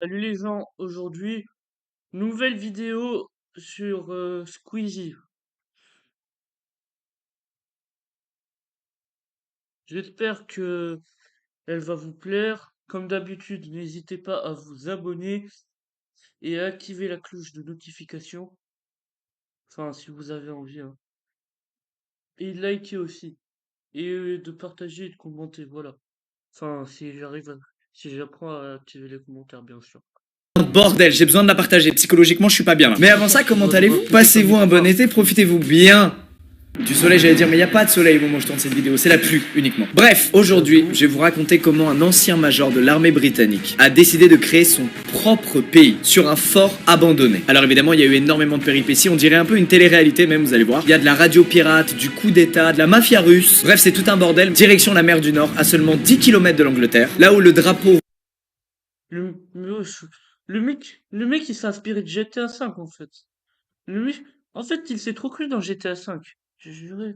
Salut les gens, aujourd'hui, nouvelle vidéo sur Squeezie. J'espère que elle va vous plaire. Comme d'habitude, n'hésitez pas à vous abonner et à activer la cloche de notification. Enfin, si vous avez envie, hein. Et liker aussi. Et de partager et de commenter, voilà. Enfin, si j'apprends à activer les commentaires, bien sûr. Bordel, j'ai besoin de la partager. Psychologiquement, je suis pas bien là. Mais avant ça, comment Voilà, on va allez-vous? péter comme Passez-vous une un bon farce. été, profitez-vous bien du soleil, j'allais dire, mais il n'y a pas de soleil au moment où je tourne cette vidéo, c'est la pluie uniquement. Bref, aujourd'hui, J'avoue. je vais vous raconter comment un ancien major de l'armée britannique a décidé de créer son propre pays sur un fort abandonné. Alors évidemment, il y a eu énormément de péripéties, on dirait un peu une télé-réalité même, vous allez voir. Il y a de la radio pirate, du coup d'état, de la mafia russe. Bref, c'est tout un bordel. Direction la mer du Nord, à seulement 10 km de l'Angleterre, là où le drapeau Le, le, le mec, il s'est inspiré de GTA 5 en fait. Lui, en fait, il s'est trop cru dans GTA 5. J'ai juré.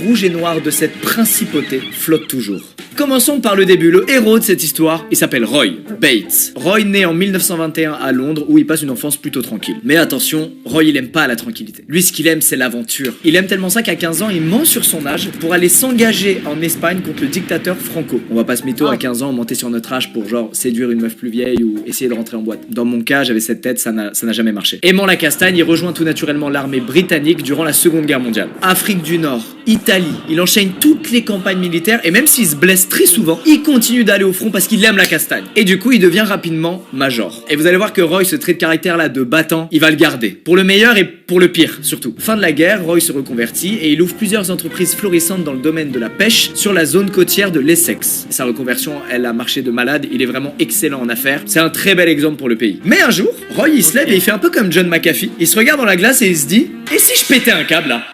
rouge et noir de cette principauté flotte toujours. Commençons par le début, le héros de cette histoire, il s'appelle Roy Bates. Roy naît en 1921 à Londres où il passe une enfance plutôt tranquille. Mais attention, Roy il aime pas la tranquillité. Lui ce qu'il aime c'est l'aventure. Il aime tellement ça qu'à 15 ans il ment sur son âge pour aller s'engager en Espagne contre le dictateur Franco. On va pas se mytho, à 15 ans monter sur notre âge pour genre séduire une meuf plus vieille ou essayer de rentrer en boîte. Dans mon cas j'avais cette tête, ça n'a jamais marché. Aimant la castagne, il rejoint tout naturellement l'armée britannique durant la Seconde Guerre mondiale. Afrique du Nord, Italie, il enchaîne toutes les campagnes militaires et même s'il se blesse très souvent, il continue d'aller au front parce qu'il aime la castagne. Et du coup, il devient rapidement major. Et vous allez voir que Roy, ce trait de caractère là de battant, il va le garder. Pour le meilleur et pour le pire surtout. Fin de la guerre, Roy se reconvertit et il ouvre plusieurs entreprises florissantes dans le domaine de la pêche sur la zone côtière de l'Essex. Sa reconversion, elle a marché de malade, il est vraiment excellent en affaires. C'est un très bel exemple pour le pays. Mais un jour, Roy il se lève et il fait un peu comme John McAfee. Il se regarde dans la glace et il se dit, et si je pétais un câble là?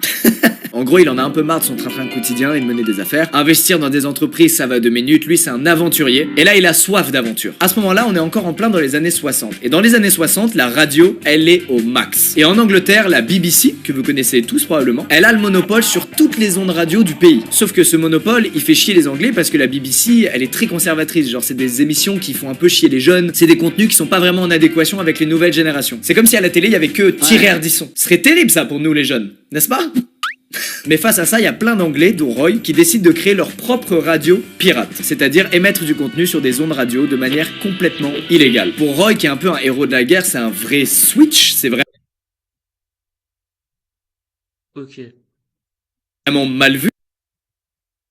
En gros, il en a un peu marre de son train-train quotidien et de mener des affaires. Investir dans des entreprises, ça va 2 minutes. Lui, c'est un aventurier. Et là, il a soif d'aventure. À ce moment-là, on est encore en plein dans les années 60. Et dans les années 60, la radio, elle est au max. Et en Angleterre, la BBC, que vous connaissez tous probablement, elle a le monopole sur toutes les ondes radio du pays. Sauf que ce monopole, il fait chier les Anglais parce que la BBC, elle est très conservatrice. Genre, c'est des émissions qui font un peu chier les jeunes. C'est des contenus qui sont pas vraiment en adéquation avec les nouvelles générations. C'est comme si à la télé, il y avait que Thierry Ardisson. Ce serait terrible ça pour nous les jeunes, n'est-ce pas? Mais face à ça, il y a plein d'anglais, dont Roy, qui décident de créer leur propre radio pirate, c'est-à-dire émettre du contenu sur des ondes radio de manière complètement illégale. Pour Roy, qui est un peu un héros de la guerre, c'est un vrai switch, c'est Ok. vraiment mal vu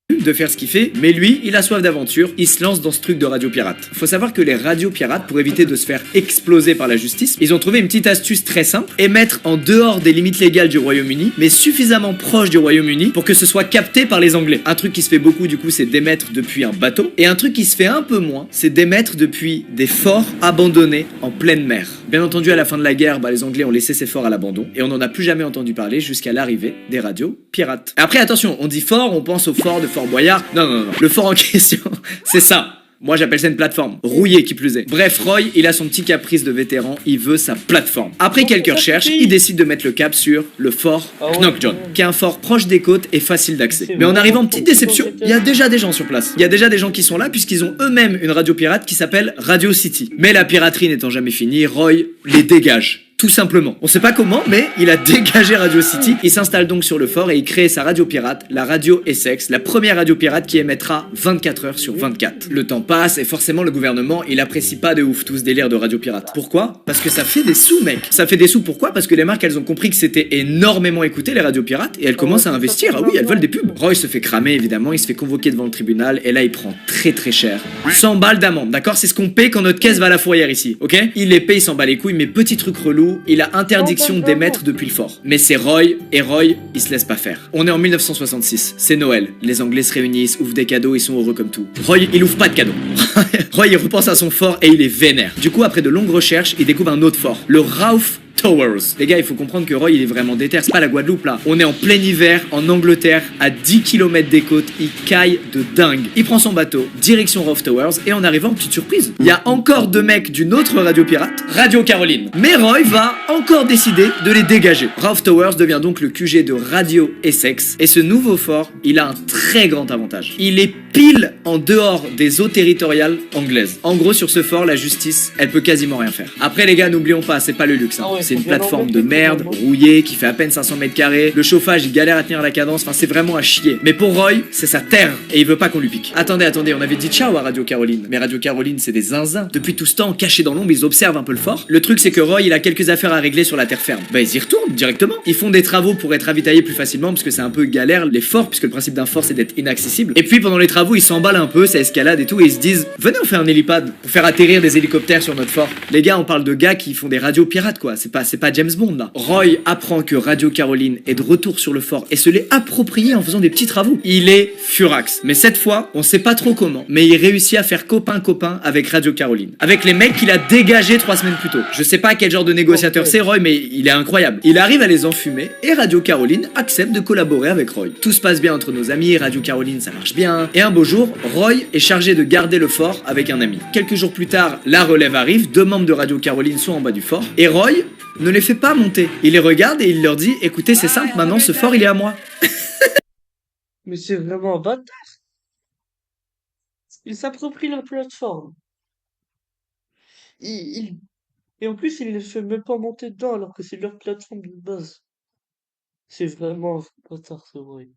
de faire ce qu'il fait, mais lui, il a soif d'aventure, il se lance dans ce truc de radio pirate. Faut savoir que les radios pirates, pour éviter de se faire exploser par la justice, ils ont trouvé une petite astuce très simple, émettre en dehors des limites légales du Royaume-Uni, mais suffisamment proche du Royaume-Uni pour que ce soit capté par les Anglais. Un truc qui se fait beaucoup du coup, c'est d'émettre depuis un bateau, et un truc qui se fait un peu moins, c'est d'émettre depuis des forts abandonnés en pleine mer. Bien entendu, à la fin de la guerre, les Anglais ont laissé ces forts à l'abandon, et on n'en a plus jamais entendu parler jusqu'à l'arrivée des radios pirates. Après, attention, on dit fort, on pense au fort de Fort Boyard. Non. Le fort en question, c'est ça. Moi j'appelle ça une plateforme, rouillée qui plus est. Bref, Roy, il a son petit caprice de vétéran, il veut sa plateforme. Après quelques recherches, il décide de mettre le cap sur le fort Knockjohn, qui est un fort proche des côtes et facile d'accès. Mais en arrivant, petite déception, il y a déjà des gens sur place. Il y a déjà des gens qui sont là puisqu'ils ont eux-mêmes une radio pirate qui s'appelle Radio City. Mais la piraterie n'étant jamais finie, Roy les dégage. Tout simplement. On sait pas comment, mais il a dégagé Radio City. Il s'installe donc sur le fort et il crée sa radio pirate, la radio Essex, la première radio pirate qui émettra 24 heures sur 24. Le temps passe et forcément le gouvernement, il apprécie pas de ouf tout ce délire de radio pirate. Pourquoi? Parce que ça fait des sous, mec. Ça fait des sous pourquoi? Parce que les marques, elles ont compris que c'était énormément écouté les radios pirates et elles commencent à investir. Ah oui, elles veulent des pubs. Roy se fait cramer évidemment, il se fait convoquer devant le tribunal et là il prend très cher. 100 balles d'amende, d'accord? C'est ce qu'on paie quand notre caisse va à la fourrière ici, ok? Il les paye, il s'en bat les couilles, mais petit truc relou, il a interdiction d'émettre depuis le fort. Mais c'est Roy, et Roy, il se laisse pas faire. On est en 1966, c'est Noël. Les Anglais se réunissent, ouvrent des cadeaux, ils sont heureux comme tout. Roy, il ouvre pas de cadeaux. Roy, il repense à son fort et il est vénère. Du coup, après de longues recherches, il découvre un autre fort, le Ralph Towers. Les gars, il faut comprendre que Roy, il est vraiment déter, c'est pas la Guadeloupe là. On est en plein hiver, en Angleterre, à 10 km des côtes, il caille de dingue. Il prend son bateau, direction Rauf Towers, et en arrivant, petite surprise, il y a encore deux mecs d'une autre radio pirate, Radio Caroline. Mais Roy va encore décider de les dégager. Rauf Towers devient donc le QG de Radio Essex, et ce nouveau fort, il a un très grand avantage. Il est pile en dehors des eaux territoriales anglaises. En gros, sur ce fort, la justice, elle peut quasiment rien faire. Après, les gars, n'oublions pas, c'est pas le luxe. Hein. Ah ouais, C'est une faut bien plateforme en de mettre, merde, évidemment. rouillée, qui fait à peine 500 mètres carrés. Le chauffage, il galère à tenir la cadence. Enfin, c'est vraiment à chier. Mais pour Roy, c'est sa terre et il veut pas qu'on lui pique. Attendez, on avait dit ciao à Radio Caroline. Mais Radio Caroline, c'est des zinzins. Depuis tout ce temps, cachés dans l'ombre, ils observent un peu le fort. Le truc, c'est que Roy, il a quelques affaires à régler sur la terre ferme. Bah, ils y retournent directement. Ils font des travaux pour être ravitaillés plus facilement parce que c'est un peu galère les forts, puisque le principe d'un fort, c'est d'être inaccessible. Et puis, pendant les travaux, ils s'emballent un peu, ça escalade et tout, et ils se disent, venez, on fait un hélipad pour faire atterrir des hélicoptères sur notre fort. Les gars, on parle de gars qui font des radios pirates, quoi. C'est pas James Bond, là. Roy apprend que Radio Caroline est de retour sur le fort et se l'est approprié en faisant des petits travaux. Il est furax. Mais cette fois, on sait pas trop comment, mais il réussit à faire copain-copain avec Radio Caroline. Avec les mecs qu'il a dégagés 3 semaines plus tôt. Je sais pas quel genre de négociateur c'est Roy, mais il est incroyable. Il arrive à les enfumer et Radio Caroline accepte de collaborer avec Roy. Tout se passe bien entre nos amis, Radio Caroline ça marche bien. Et un beau jour, Roy est chargé de garder le fort avec un ami. Quelques jours plus tard, la relève arrive, 2 membres de Radio Caroline sont en bas du fort et Roy ne les fait pas monter. Il les regarde et il leur dit, écoutez, c'est simple, maintenant ce fort il est à moi. Mais c'est vraiment un bâtard. Il s'approprie la plateforme. Il... Et en plus, il les fait même pas monter dedans alors que c'est leur plateforme de base. C'est vraiment un bâtard, c'est vrai.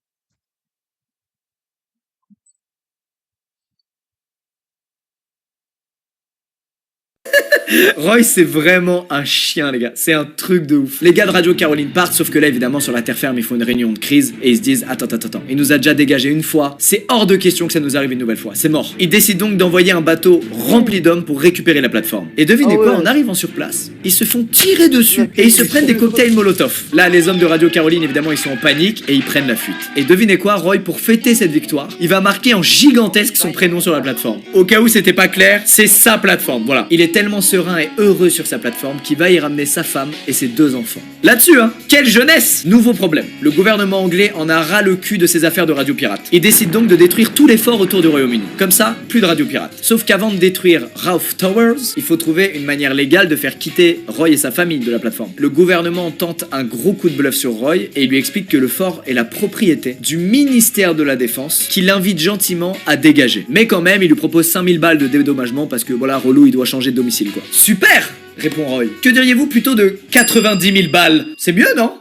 Roy, c'est vraiment un chien, les gars. C'est un truc de ouf. Les gars de Radio Caroline partent, sauf que là, évidemment, sur la terre ferme, il faut une réunion de crise. Et ils se disent, attends. Il nous a déjà dégagé une fois. C'est hors de question que ça nous arrive une nouvelle fois. C'est mort. Ils décident donc d'envoyer un bateau rempli d'hommes pour récupérer la plateforme. Et devinez Ah quoi, ouais. en arrivant sur place, ils se font tirer dessus. Ouais, Et ils se ils prennent des sont cocktails Molotov. Là, les hommes de Radio Caroline, évidemment, ils sont en panique et ils prennent la fuite. Et devinez quoi, Roy, pour fêter cette victoire, il va marquer en gigantesque son prénom sur la plateforme. Au cas où c'était pas clair, c'est sa plateforme. Voilà. Il est tellement serein et heureux sur sa plateforme qu'il va y ramener sa femme et ses 2 enfants. Là-dessus, hein, quelle jeunesse! Nouveau problème. Le gouvernement anglais en a ras le cul de ses affaires de radio pirate. Il décide donc de détruire tous les forts autour du Royaume-Uni. Comme ça, plus de radio pirate. Sauf qu'avant de détruire Rauf Towers, il faut trouver une manière légale de faire quitter Roy et sa famille de la plateforme. Le gouvernement tente un gros coup de bluff sur Roy et il lui explique que le fort est la propriété du ministère de la Défense qui l'invite gentiment à dégager. Mais quand même, il lui propose 5000 balles de dédommagement parce que voilà, relou, il doit changer de domicile quoi. Super! Répond Roy. Que diriez-vous plutôt de 90 000 balles? C'est mieux, non?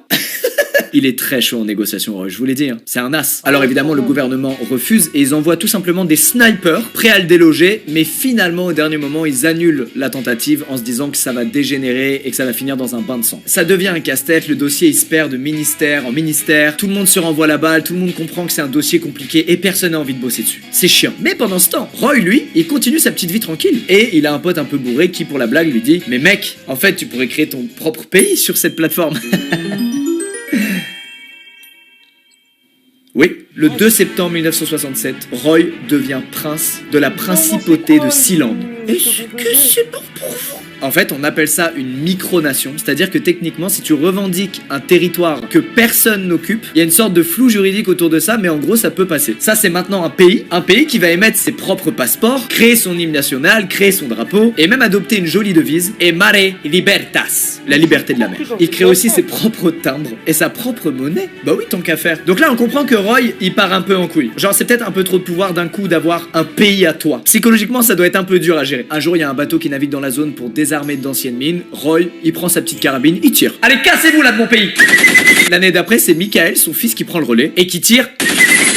Il est très chaud en négociation, Roy, je vous l'ai dit, hein. C'est un as. Alors évidemment, le gouvernement refuse et ils envoient tout simplement des snipers prêts à le déloger, mais finalement, au dernier moment, ils annulent la tentative en se disant que ça va dégénérer et que ça va finir dans un bain de sang. Ça devient un casse-tête, le dossier il se perd de ministère en ministère, tout le monde se renvoie la balle, tout le monde comprend que c'est un dossier compliqué et personne n'a envie de bosser dessus. C'est chiant. Mais pendant ce temps, Roy, lui, il continue sa petite vie tranquille. Et il a un pote un peu bourré qui, pour la blague, lui dit « Mais mec, en fait, tu pourrais créer ton propre pays sur cette plateforme. » Oui, le 2 septembre 1967, Roy devient prince de la principauté de Sealand. Est-ce que c'est bon pour vous? En fait, on appelle ça une micronation, c'est-à-dire que techniquement, si tu revendiques un territoire que personne n'occupe, il y a une sorte de flou juridique autour de ça, mais en gros, ça peut passer. Ça, c'est maintenant un pays qui va émettre ses propres passeports, créer son hymne national, créer son drapeau, et même adopter une jolie devise, et Mare Libertas, la liberté de la mer. Il crée aussi ses propres timbres et sa propre monnaie. Bah oui, tant qu'à faire. Donc là, on comprend que Roy, il part un peu en couille. Genre, c'est peut-être un peu trop de pouvoir d'un coup d'avoir un pays à toi. Psychologiquement, ça doit être un peu dur à gérer. Un jour, il y a un bateau qui navigue dans la zone pour désarmer d'anciennes mines. Roy, il prend sa petite carabine, il tire. Allez, cassez-vous là de mon pays! L'année d'après, c'est Michael, son fils, qui prend le relais et qui tire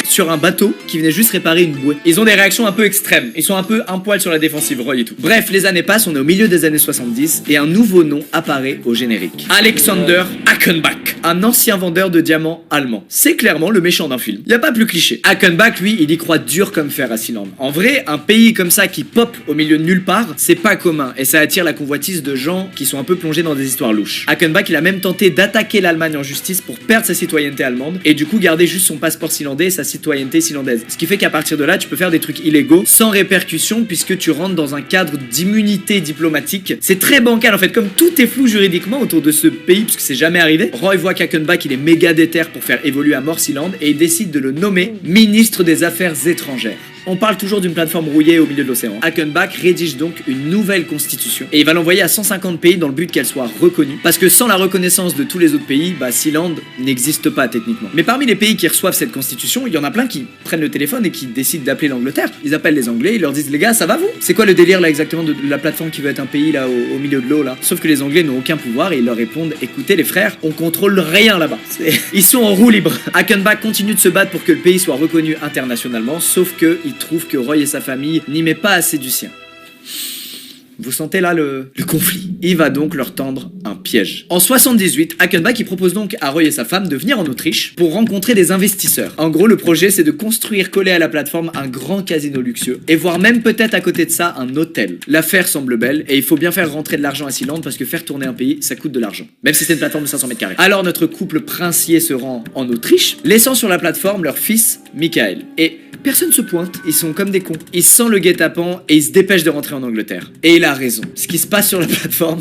sur un bateau qui venait juste réparer une bouée. Ils ont des réactions un peu extrêmes. Ils sont un peu un poil sur la défensive, Roy et tout. Bref, les années passent, on est au milieu des années 70 et un nouveau nom apparaît au générique. Alexander Hackenbach, un ancien vendeur de diamants allemand. C'est clairement le méchant d'un film. Y a pas plus cliché. Hackenbach, lui, il y croit dur comme fer à Sealand. En vrai, un pays comme ça qui pop au milieu de nulle part, c'est pas commun et ça attire la convoitise de gens qui sont un peu plongés dans des histoires louches. Hackenbach, il a même tenté d'attaquer l'Allemagne en justice pour perdre sa citoyenneté allemande et du coup garder juste son passeport sealandais et sa citoyenneté citoyenneté sealandaise. Ce qui fait qu'à partir de là, tu peux faire des trucs illégaux sans répercussion puisque tu rentres dans un cadre d'immunité diplomatique. C'est très bancal en fait, comme tout est flou juridiquement autour de ce pays puisque c'est jamais arrivé. Roy voit qu'Hackenbach il est méga déter pour faire évoluer à mort Sealand et il décide de le nommer ministre des Affaires étrangères. On parle toujours d'une plateforme rouillée au milieu de l'océan. Hackenbach rédige donc une nouvelle constitution et il va l'envoyer à 150 pays dans le but qu'elle soit reconnue. Parce que sans la reconnaissance de tous les autres pays, Sealand n'existe pas techniquement. Mais parmi les pays qui reçoivent cette constitution, il y en a plein qui prennent le téléphone et qui décident d'appeler l'Angleterre. Ils appellent les Anglais, ils leur disent les gars ça va vous? C'est quoi le délire là exactement de la plateforme qui veut être un pays là au milieu de l'eau là? Sauf que les Anglais n'ont aucun pouvoir et ils leur répondent écoutez les frères, on contrôle rien là-bas. Ils sont en roue libre. Hackenbach continue de se battre pour que le pays soit reconnu internationalement, sauf que il trouve que Roy et sa famille n'y met pas assez du sien. Vous sentez là le conflit. Il va donc leur tendre un piège. En 78, Hackenbach il propose donc à Roy et sa femme de venir en Autriche pour rencontrer des investisseurs. En gros, le projet c'est de construire collé à la plateforme un grand casino luxueux et voire même peut-être à côté de ça un hôtel. L'affaire semble belle et il faut bien faire rentrer de l'argent à Sealand parce que faire tourner un pays ça coûte de l'argent. Même si c'est une plateforme de 500 mètres carrés. Alors notre couple princier se rend en Autriche, laissant sur la plateforme leur fils Michael. Et personne se pointe, ils sont comme des cons. Ils sentent le guet-apens et ils se dépêchent de rentrer en Angleterre. Et il a raison. Ce qui se passe sur la plateforme,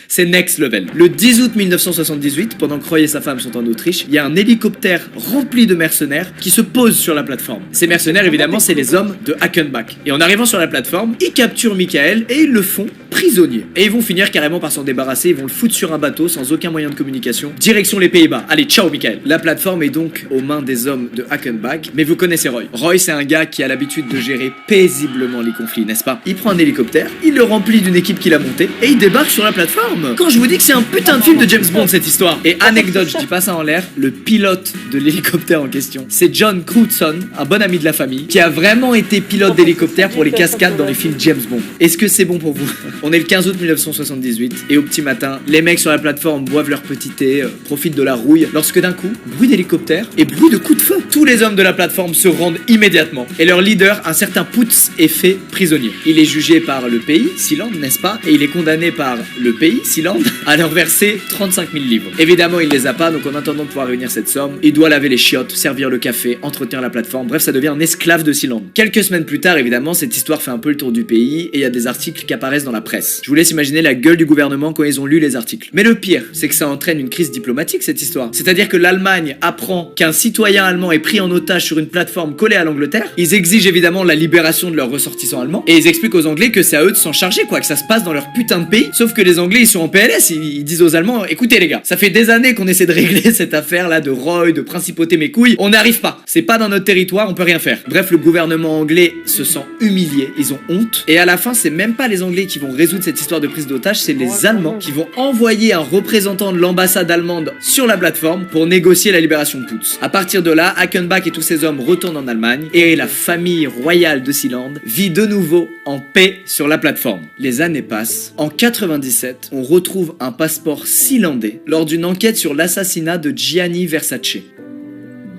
c'est next level. Le 10 août 1978, pendant que Roy et sa femme sont en Autriche, il y a un hélicoptère rempli de mercenaires qui se pose sur la plateforme. Ces mercenaires, évidemment, c'est les hommes de Hackenbach. Et en arrivant sur la plateforme, ils capturent Michael et ils le font prisonnier. Et ils vont finir carrément par s'en débarrasser, ils vont le foutre sur un bateau sans aucun moyen de communication. Direction les Pays-Bas. Allez, ciao Michael. La plateforme est donc aux mains des hommes de Hackenbach, mais vous connaissez Roy. Roy, c'est un gars qui a l'habitude de gérer paisiblement les conflits, n'est-ce pas? Il prend un hélicoptère, il le remplit d'une équipe qu'il a montée et il débarque sur la plateforme. Quand je vous dis que c'est un putain de film de James Bond cette histoire. Et anecdote, je dis pas ça en l'air, le pilote de l'hélicoptère en question, c'est John Crutzen, un bon ami de la famille, qui a vraiment été pilote d'hélicoptère pour les cascades dans les films James Bond. Est-ce que c'est bon pour vous? On est le 15 août 1978 et au petit matin, les mecs sur la plateforme boivent leur petit thé, profitent de la rouille, lorsque d'un coup, bruit d'hélicoptère et bruit de coup de feu. Tous les hommes de la plateforme se rendent immédiatement et leur leader, un certain Putz, est fait prisonnier. Il est jugé par le pays, Sealand, n'est-ce pas? Et il est condamné par le pays, Sealand, à leur verser 35 000 livres. Évidemment, il les a pas, donc en attendant de pouvoir réunir cette somme, il doit laver les chiottes, servir le café, entretenir la plateforme, bref, ça devient un esclave de Sealand. Quelques semaines plus tard, évidemment, cette histoire fait un peu le tour du pays et il y a des articles qui apparaissent dans la presse. Je vous laisse imaginer la gueule du gouvernement quand ils ont lu les articles. Mais le pire, c'est que ça entraîne une crise diplomatique, cette histoire. C'est-à-dire que l'Allemagne apprend qu'un citoyen allemand est pris en otage sur une plateforme collée à l'Angleterre. Ils exigent évidemment la libération de leurs ressortissants allemands et ils expliquent aux Anglais que c'est à eux de s'en charger, quoi, que ça se passe dans leur putain de pays. Sauf que les Anglais, ils sont en PLS, ils disent aux Allemands, écoutez les gars, ça fait des années qu'on essaie de régler cette affaire là de Roy, de principauté mes couilles, on n'arrive pas. C'est pas dans notre territoire, on peut rien faire. Bref, le gouvernement anglais se sent humilié, ils ont honte. Et à la fin, c'est même pas les Anglais qui vont résoudre cette histoire de prise d'otage, c'est les Allemands qui vont envoyer un représentant de l'ambassade allemande sur la plateforme pour négocier la libération de Putz. À partir de là, Hackenbach et tous ses hommes retournent en Allemagne et la famille royale de Sealand vit de nouveau en paix sur la plateforme. Les années passent. En 97, on retrouve un passeport sealandais lors d'une enquête sur l'assassinat de Gianni Versace.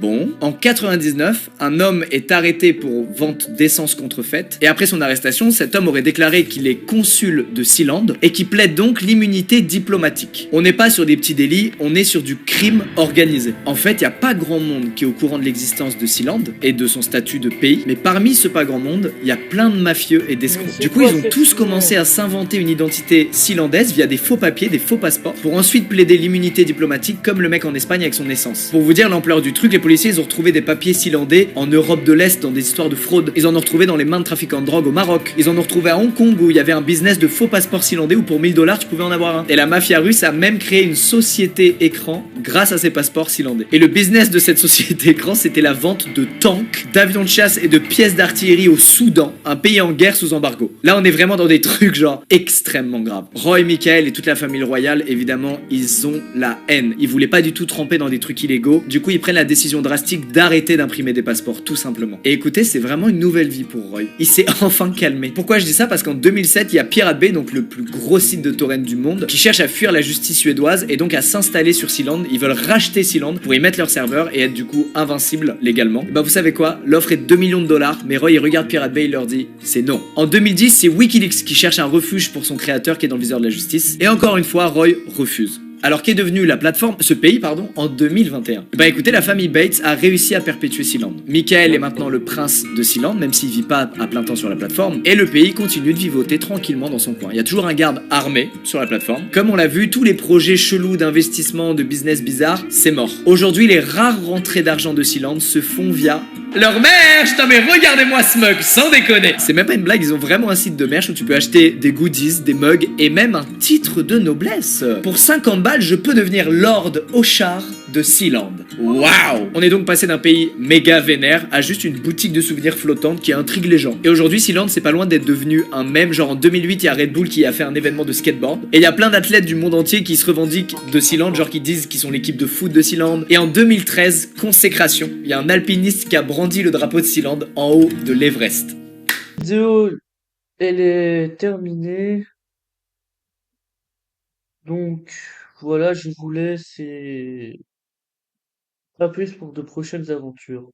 Bon, en 99, un homme est arrêté pour vente d'essence contrefaite et après son arrestation, cet homme aurait déclaré qu'il est consul de Sealand et qui plaide donc l'immunité diplomatique. On n'est pas sur des petits délits, on est sur du crime organisé. En fait, il n'y a pas grand monde qui est au courant de l'existence de Sealand et de son statut de pays, mais parmi ce pas grand monde, il y a plein de mafieux et d'escrocs. Du coup, ils ont tous commencé à s'inventer une identité sealandaise via des faux papiers, des faux passeports, pour ensuite plaider l'immunité diplomatique comme le mec en Espagne avec son essence. Pour vous dire l'ampleur du truc, les policiers ils ont retrouvé des papiers sealandais en Europe de l'Est dans des histoires de fraude. Ils en ont retrouvé dans les mains de trafiquants de drogue au Maroc. Ils en ont retrouvé à Hong Kong où il y avait un business de faux passeports sealandais où pour 1000 $ tu pouvais en avoir un. Et la mafia russe a même créé une société écran grâce à ces passeports sealandais. Et le business de cette société écran c'était la vente de tanks, d'avions de chasse et de pièces d'artillerie au Soudan, un pays en guerre sous embargo. Là on est vraiment dans des trucs genre extrêmement graves. Roy, Michael et toute la famille royale évidemment ils ont la haine. Ils voulaient pas du tout tremper dans des trucs illégaux. Du coup ils prennent la décision drastique d'arrêter d'imprimer des passeports tout simplement. Et écoutez, c'est vraiment une nouvelle vie pour Roy. Il s'est enfin calmé. Pourquoi je dis ça? Parce qu'en 2007, il y a Pirate Bay, donc le plus gros site de torrent du monde, qui cherche à fuir la justice suédoise et donc à s'installer sur Sealand. Ils veulent racheter Sealand pour y mettre leur serveur et être du coup invincibles légalement. Et bah vous savez quoi? L'offre est de 2 millions de $, mais Roy il regarde Pirate Bay, il leur dit c'est non. En 2010, c'est Wikileaks qui cherche un refuge pour son créateur qui est dans le viseur de la justice. Et encore une fois, Roy refuse. Alors qu'est devenue la plateforme, ce pays pardon, en 2021? Bah écoutez, la famille Bates a réussi à perpétuer Sealand. Michael est maintenant le prince de Sealand, même s'il vit pas à plein temps sur la plateforme, et le pays continue de vivoter tranquillement dans son coin. Il y a toujours un garde armé sur la plateforme. Comme on l'a vu, tous les projets chelous d'investissement, de business bizarre, c'est mort. Aujourd'hui, les rares rentrées d'argent de Sealand se font via leur merch. Putain mais regardez-moi ce mug, sans déconner. C'est même pas une blague, ils ont vraiment un site de merch où tu peux acheter des goodies, des mugs et même un titre de noblesse. Pour 50 balles, je peux devenir Lord Oshar de Sealand. Waouh! On est donc passé d'un pays méga vénère à juste une boutique de souvenirs flottante qui intrigue les gens. Et aujourd'hui, Sealand, c'est pas loin d'être devenu un mème. Genre en 2008, il y a Red Bull qui a fait un événement de skateboard. Et il y a plein d'athlètes du monde entier qui se revendiquent de Sealand, genre qui disent qu'ils sont l'équipe de foot de Sealand. Et en 2013, consécration, il y a un alpiniste qui a brandi le drapeau de Sealand en haut de l'Everest. La vidéo, elle est terminée. Donc, voilà, je vous laisse et à plus pour de prochaines aventures.